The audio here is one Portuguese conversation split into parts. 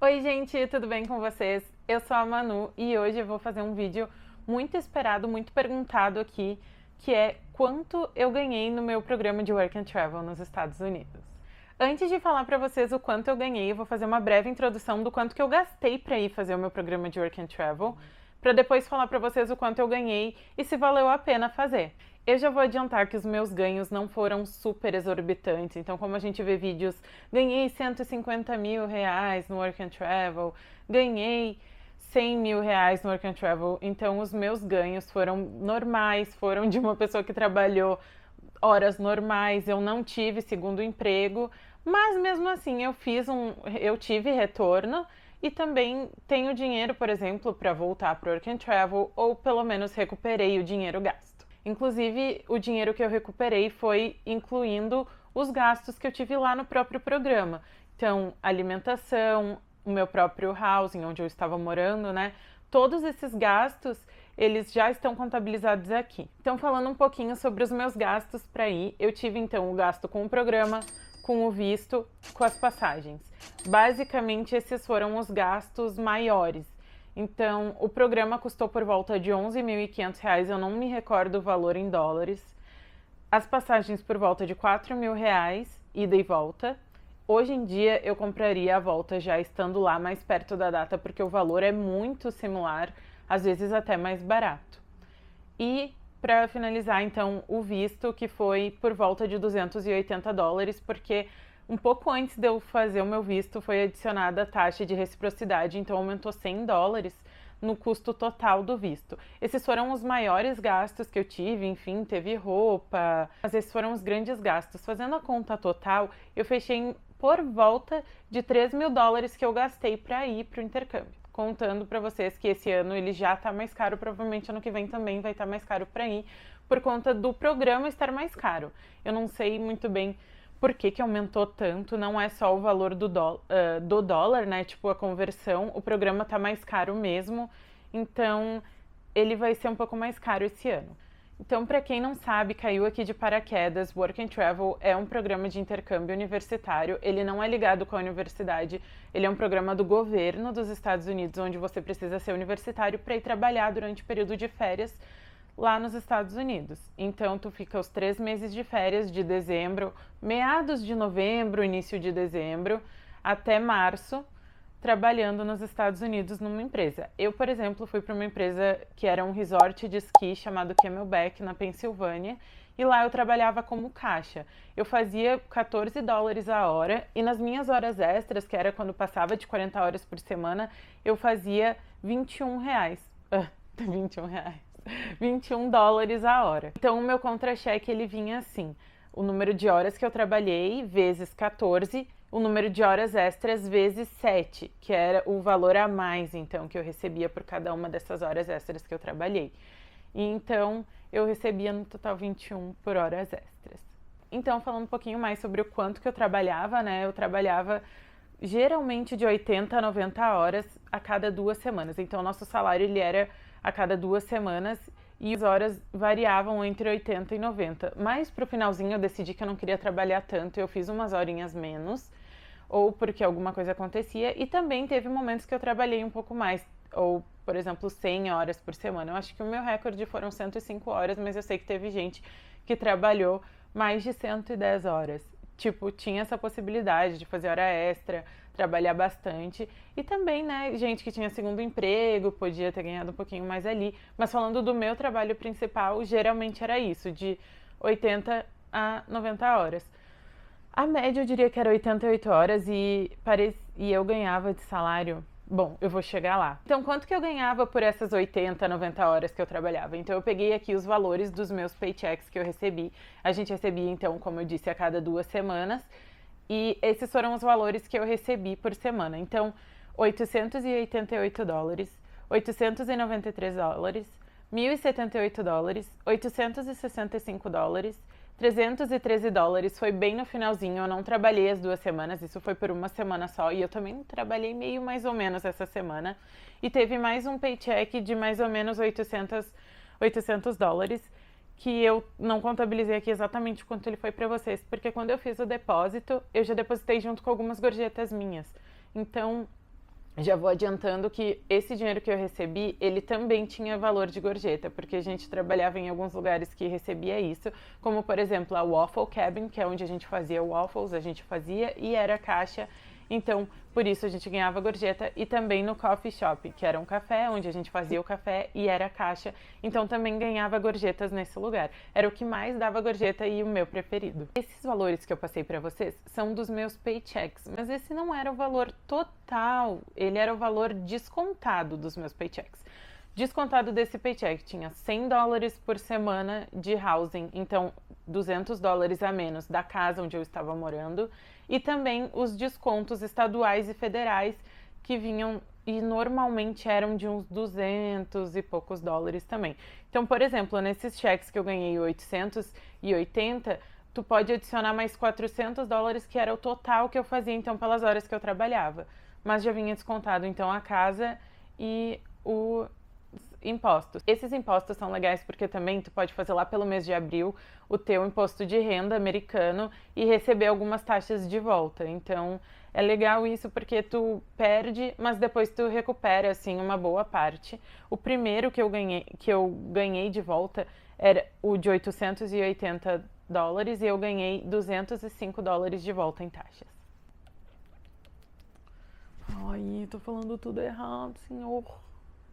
Oi gente, tudo bem com vocês? Eu sou a Manu e hoje eu vou fazer um vídeo muito esperado, muito perguntado aqui, que é quanto eu ganhei no meu programa de Work and Travel nos Estados Unidos. Antes de falar para vocês o quanto eu ganhei, eu vou fazer uma breve introdução do quanto que eu gastei para ir fazer o meu programa de Work and Travel, para depois falar para vocês o quanto eu ganhei e se valeu a pena fazer. Eu já vou adiantar que os meus ganhos não foram super exorbitantes, então como a gente vê vídeos, ganhei 150 mil reais no Work and Travel, ganhei 100 mil reais no Work and Travel, então os meus ganhos foram normais, foram de uma pessoa que trabalhou horas normais, eu não tive segundo emprego, mas mesmo assim eu tive retorno e também tenho dinheiro, por exemplo, para voltar para o Work and Travel ou pelo menos recuperei o dinheiro gasto. Inclusive, o dinheiro que eu recuperei foi incluindo os gastos que eu tive lá no próprio programa. Então, alimentação, o meu próprio housing, onde eu estava morando, né? Todos esses gastos, eles já estão contabilizados aqui. Então, falando um pouquinho sobre os meus gastos para ir, eu tive então o gasto com o programa, com o visto, com as passagens. Basicamente, esses foram os gastos maiores. Então, o programa custou por volta de R$ 11.500, eu não me recordo o valor em dólares. As passagens por volta de R$ 4.000, ida e volta. Hoje em dia eu compraria a volta já estando lá mais perto da data, porque o valor é muito similar, às vezes até mais barato. E para finalizar, então, o visto, que foi por volta de US$ 280, porque um pouco antes de eu fazer o meu visto foi adicionada a taxa de reciprocidade, então aumentou US$ 100 no custo total do visto. Esses foram os maiores gastos que eu tive, enfim, teve roupa, mas esses foram os grandes gastos. Fazendo a conta total, eu fechei por volta de US$ 3.000 que eu gastei para ir para o intercâmbio. Contando para vocês que esse ano ele já está mais caro, provavelmente ano que vem também vai estar mais caro para ir, por conta do programa estar mais caro. Eu não sei muito bem por que que aumentou tanto, não é só o valor do dólar, né? Tipo, a conversão, o programa tá mais caro mesmo, então ele vai ser um pouco mais caro esse ano. Então, para quem não sabe, caiu aqui de paraquedas, Work and Travel é um programa de intercâmbio universitário, ele não é ligado com a universidade, ele é um programa do governo dos Estados Unidos, onde você precisa ser universitário para ir trabalhar durante o período de férias lá nos Estados Unidos. Então, tu fica os 3 meses de férias de dezembro, meados de novembro, início de dezembro, até março, trabalhando nos Estados Unidos numa empresa. Eu, por exemplo, fui para uma empresa que era um resort de esqui chamado Camelback, na Pensilvânia, e lá eu trabalhava como caixa. Eu fazia US$ 14 a hora e nas minhas horas extras, que era quando passava de 40 horas por semana, eu fazia R$ 21. 21 reais. US$ 21 a hora. Então, o meu contra-cheque ele vinha assim: o número de horas que eu trabalhei vezes 14, o número de horas extras vezes 7, que era o valor a mais, então, que eu recebia por cada uma dessas horas extras que eu trabalhei. E então, eu recebia no total 21 por horas extras. Então, falando um pouquinho mais sobre o quanto que eu trabalhava, né? Eu trabalhava geralmente de 80 a 90 horas a cada 2 semanas. Então, nosso salário ele era a cada 2 semanas e as horas variavam entre 80 e 90. Mas pro finalzinho eu decidi que eu não queria trabalhar tanto, eu fiz umas horinhas menos, ou porque alguma coisa acontecia, e também teve momentos que eu trabalhei um pouco mais, ou, por exemplo, 100 horas por semana. Eu acho que o meu recorde foram 105 horas, mas eu sei que teve gente que trabalhou mais de 110 horas. Tipo, tinha essa possibilidade de fazer hora extra, trabalhar bastante. E também, né, gente que tinha segundo emprego, podia ter ganhado um pouquinho mais ali. Mas falando do meu trabalho principal, geralmente era isso, de 80 a 90 horas. A média eu diria que era 88 horas e eu ganhava de salário. Bom, eu vou chegar lá. Então, quanto que eu ganhava por essas 80, 90 horas que eu trabalhava? Então, eu peguei aqui os valores dos meus paychecks que eu recebi. A gente recebia, então, como eu disse, a cada 2 semanas. E esses foram os valores que eu recebi por semana. Então, US$ 888, US$ 893, US$ 1.078, US$ 865, US$ 313 foi bem no finalzinho, eu não trabalhei as 2 semanas, isso foi por uma semana só, e eu também trabalhei meio mais ou menos essa semana. E teve mais um paycheck de mais ou menos US$ 800, que eu não contabilizei aqui exatamente quanto ele foi para vocês, porque quando eu fiz o depósito, eu já depositei junto com algumas gorjetas minhas. Então, Já vou adiantando que esse dinheiro que eu recebi, ele também tinha valor de gorjeta, porque a gente trabalhava em alguns lugares que recebia isso, como por exemplo a Waffle Cabin, que é onde a gente fazia waffles, a gente fazia e era caixa, então por isso a gente ganhava gorjeta, e também no Coffee Shop, que era um café, onde a gente fazia o café e era caixa, então também ganhava gorjetas nesse lugar. Era o que mais dava gorjeta e o meu preferido. Esses valores que eu passei para vocês são dos meus paychecks, mas esse não era o valor total, ele era o valor descontado dos meus paychecks. Descontado desse paycheck tinha $100 por semana de housing, então $200 a menos da casa onde eu estava morando, e também os descontos estaduais e federais que vinham e normalmente eram de uns 200 e poucos dólares também. Então, por exemplo, nesses cheques que eu ganhei 880, tu pode adicionar mais $400, que era o total que eu fazia então pelas horas que eu trabalhava. Mas já vinha descontado então a casa e o impostos. Esses impostos são legais porque também tu pode fazer lá pelo mês de abril o teu imposto de renda americano e receber algumas taxas de volta. Então é legal isso porque tu perde, mas depois tu recupera assim uma boa parte. O primeiro que eu ganhei de volta era o de $880 e eu ganhei $205 de volta em taxas. Ai, tô falando tudo errado, senhor.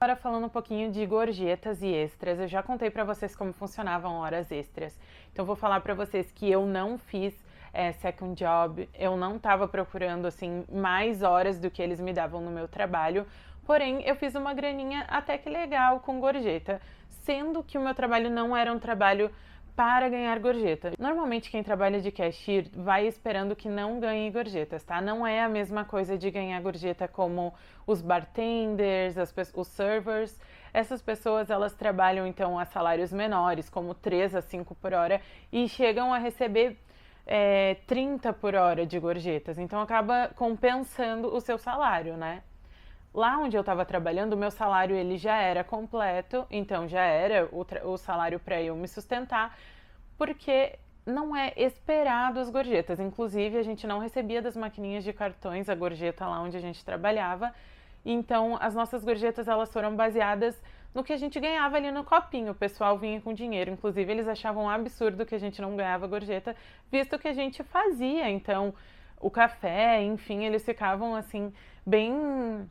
Agora falando um pouquinho de gorjetas e extras, eu já contei para vocês como funcionavam horas extras. Então vou falar para vocês que eu não fiz second job, eu não estava procurando assim mais horas do que eles me davam no meu trabalho, porém eu fiz uma graninha até que legal com gorjeta, sendo que o meu trabalho não era um trabalho para ganhar gorjeta. Normalmente quem trabalha de cashier vai esperando que não ganhe gorjetas, tá? Não é a mesma coisa de ganhar gorjeta como os bartenders, os servers. Essas pessoas, elas trabalham então a salários menores, como 3 a 5 por hora, e chegam a receber 30 por hora de gorjetas. Então acaba compensando o seu salário, né? Lá onde eu estava trabalhando, o meu salário ele já era completo, então já era o salário para eu me sustentar, porque não é esperado as gorjetas. Inclusive, a gente não recebia das maquininhas de cartões a gorjeta lá onde a gente trabalhava. Então, as nossas gorjetas elas foram baseadas no que a gente ganhava ali no copinho. O pessoal vinha com dinheiro. Inclusive, eles achavam um absurdo que a gente não ganhava gorjeta, visto que a gente fazia. Então, o café, enfim, eles ficavam assim, bem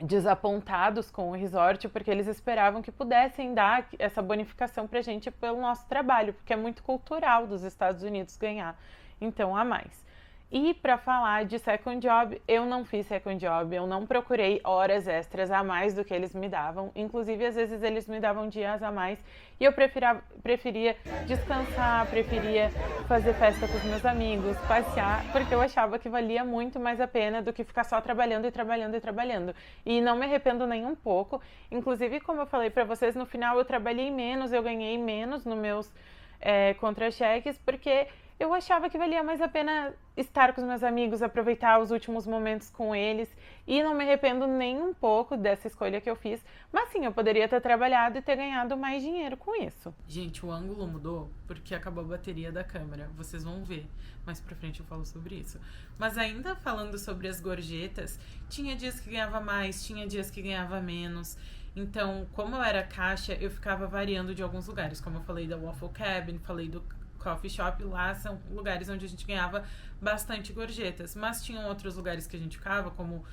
desapontados com o resort, porque eles esperavam que pudessem dar essa bonificação pra gente pelo nosso trabalho, porque é muito cultural dos Estados Unidos ganhar, então a mais. E para falar de second job, eu não fiz second job, eu não procurei horas extras a mais do que eles me davam. Inclusive, às vezes eles me davam dias a mais e eu preferia descansar, preferia fazer festa com os meus amigos, passear, porque eu achava que valia muito mais a pena do que ficar só trabalhando e trabalhando e trabalhando. E não me arrependo nem um pouco. Inclusive, como eu falei para vocês, no final eu trabalhei menos, eu ganhei menos nos meus contra-cheques, porque eu achava que valia mais a pena estar com os meus amigos, aproveitar os últimos momentos com eles, e não me arrependo nem um pouco dessa escolha que eu fiz, mas sim, eu poderia ter trabalhado e ter ganhado mais dinheiro com isso. Gente, o ângulo mudou porque acabou a bateria da câmera, vocês vão ver, mais pra frente eu falo sobre isso. Mas ainda falando sobre as gorjetas, tinha dias que ganhava mais, tinha dias que ganhava menos. Então, como eu era caixa, eu ficava variando de alguns lugares, como eu falei da Waffle Cabin, falei do Coffee Shop, lá são lugares onde a gente ganhava bastante gorjetas, mas tinham outros lugares que a gente ficava, como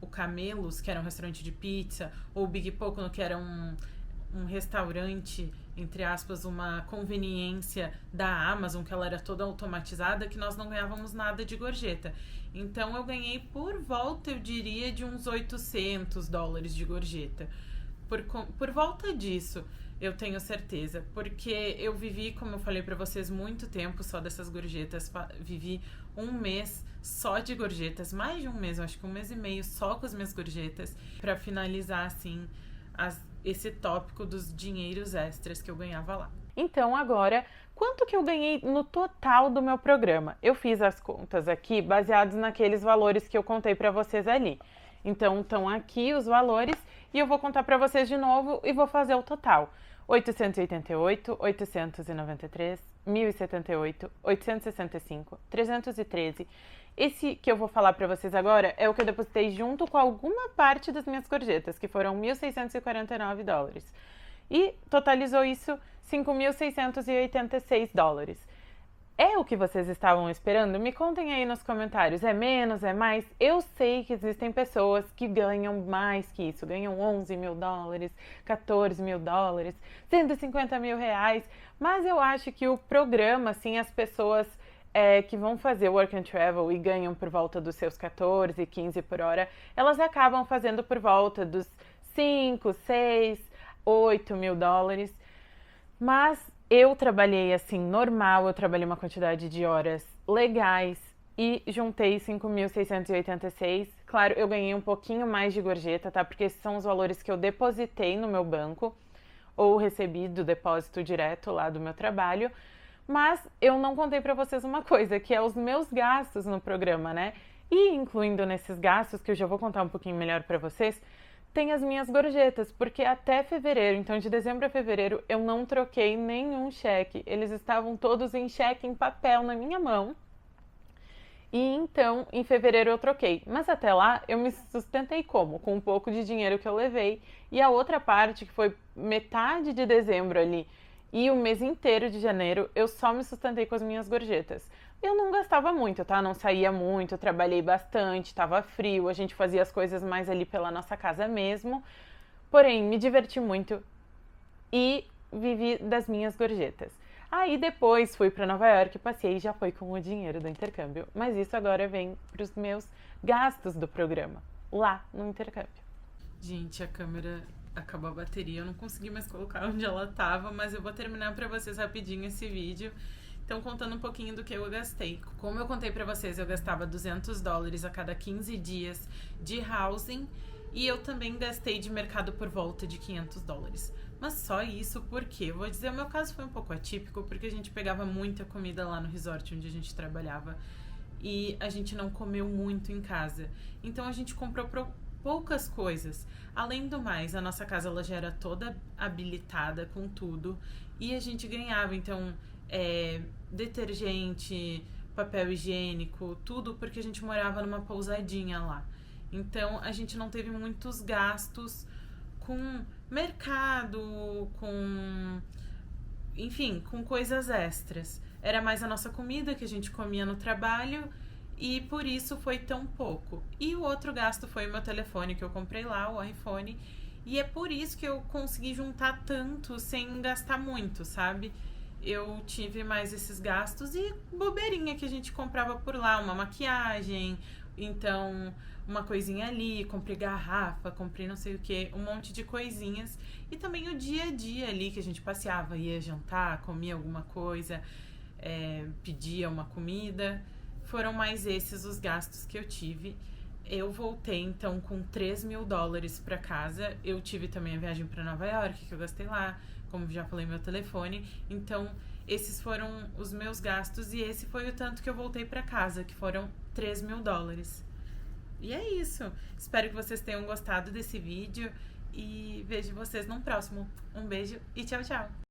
o Camelos, que era um restaurante de pizza, ou o Big Pocono, que era um restaurante, entre aspas, uma conveniência da Amazon, que ela era toda automatizada, que nós não ganhávamos nada de gorjeta. Então eu ganhei por volta, eu diria, de uns $800 de gorjeta. Por volta disso, eu tenho certeza, porque eu vivi, como eu falei pra vocês, muito tempo só dessas gorjetas, vivi um mês só de gorjetas, mais de um mês, eu acho que um mês e meio só com as minhas gorjetas, pra finalizar, assim, esse tópico dos dinheiros extras que eu ganhava lá. Então agora, quanto que eu ganhei no total do meu programa? Eu fiz as contas aqui baseados naqueles valores que eu contei pra vocês ali. Então estão aqui os valores e eu vou contar para vocês de novo e vou fazer o total. 888, 893, 1078, 865, 313. Esse que eu vou falar pra vocês agora é o que eu depositei junto com alguma parte das minhas gorjetas, que foram $1.649. E totalizou isso $5.686. É o que vocês estavam esperando? Me contem aí nos comentários. É menos? É mais? Eu sei que existem pessoas que ganham mais que isso. Ganham $11 mil, $14 mil, $150 mil. Mas eu acho que o programa, assim, as pessoas que vão fazer Work and Travel e ganham por volta dos seus 14, 15 por hora, elas acabam fazendo por volta dos 5, 6, $8 mil. Mas eu trabalhei assim, normal, eu trabalhei uma quantidade de horas legais e juntei 5.686. Claro, eu ganhei um pouquinho mais de gorjeta, tá? Porque esses são os valores que eu depositei no meu banco ou recebi do depósito direto lá do meu trabalho. Mas eu não contei pra vocês uma coisa, que é os meus gastos no programa, né? E incluindo nesses gastos, que eu já vou contar um pouquinho melhor pra vocês, tem as minhas gorjetas, porque até fevereiro, então de dezembro a fevereiro, eu não troquei nenhum cheque. Eles estavam todos em cheque em papel na minha mão. E então, em fevereiro eu troquei. Mas até lá, eu me sustentei como? Com um pouco de dinheiro que eu levei. E a outra parte, que foi metade de dezembro ali, e o mês inteiro de janeiro, eu só me sustentei com as minhas gorjetas. Eu não gastava muito, tá? Não saía muito, eu trabalhei bastante, tava frio, a gente fazia as coisas mais ali pela nossa casa mesmo. Porém, me diverti muito e vivi das minhas gorjetas. Aí depois fui para Nova York, passei e já foi com o dinheiro do intercâmbio. Mas isso agora vem para os meus gastos do programa, lá no intercâmbio. Gente, a câmera acabou a bateria, eu não consegui mais colocar onde ela tava, mas eu vou terminar pra vocês rapidinho esse vídeo. Então, contando um pouquinho do que eu gastei. Como eu contei pra vocês, eu gastava $200 a cada 15 dias de housing e eu também gastei de mercado por volta de $500. Mas só isso porque, eu vou dizer, o meu caso foi um pouco atípico, porque a gente pegava muita comida lá no resort onde a gente trabalhava e a gente não comeu muito em casa. Então, a gente comprou poucas coisas. Além do mais, a nossa casa ela já era toda habilitada com tudo e a gente ganhava, então, detergente, papel higiênico, tudo porque a gente morava numa pousadinha lá. Então, a gente não teve muitos gastos com mercado, enfim, com coisas extras. Era mais a nossa comida que a gente comia no trabalho e por isso foi tão pouco. E o outro gasto foi o meu telefone que eu comprei lá, o iPhone, e é por isso que eu consegui juntar tanto sem gastar muito, sabe? Eu tive mais esses gastos e bobeirinha que a gente comprava por lá, uma maquiagem, então uma coisinha ali, comprei garrafa, comprei não sei o que, um monte de coisinhas. E também o dia a dia ali que a gente passeava, ia jantar, comia alguma coisa, pedia uma comida. Foram mais esses os gastos que eu tive. Eu voltei então com $3 mil pra casa. Eu tive também a viagem para Nova York, que eu gastei lá, como já falei, meu telefone. Então, esses foram os meus gastos e esse foi o tanto que eu voltei para casa, que foram $3 mil. E é isso. Espero que vocês tenham gostado desse vídeo e vejo vocês num próximo. Um beijo e tchau, tchau!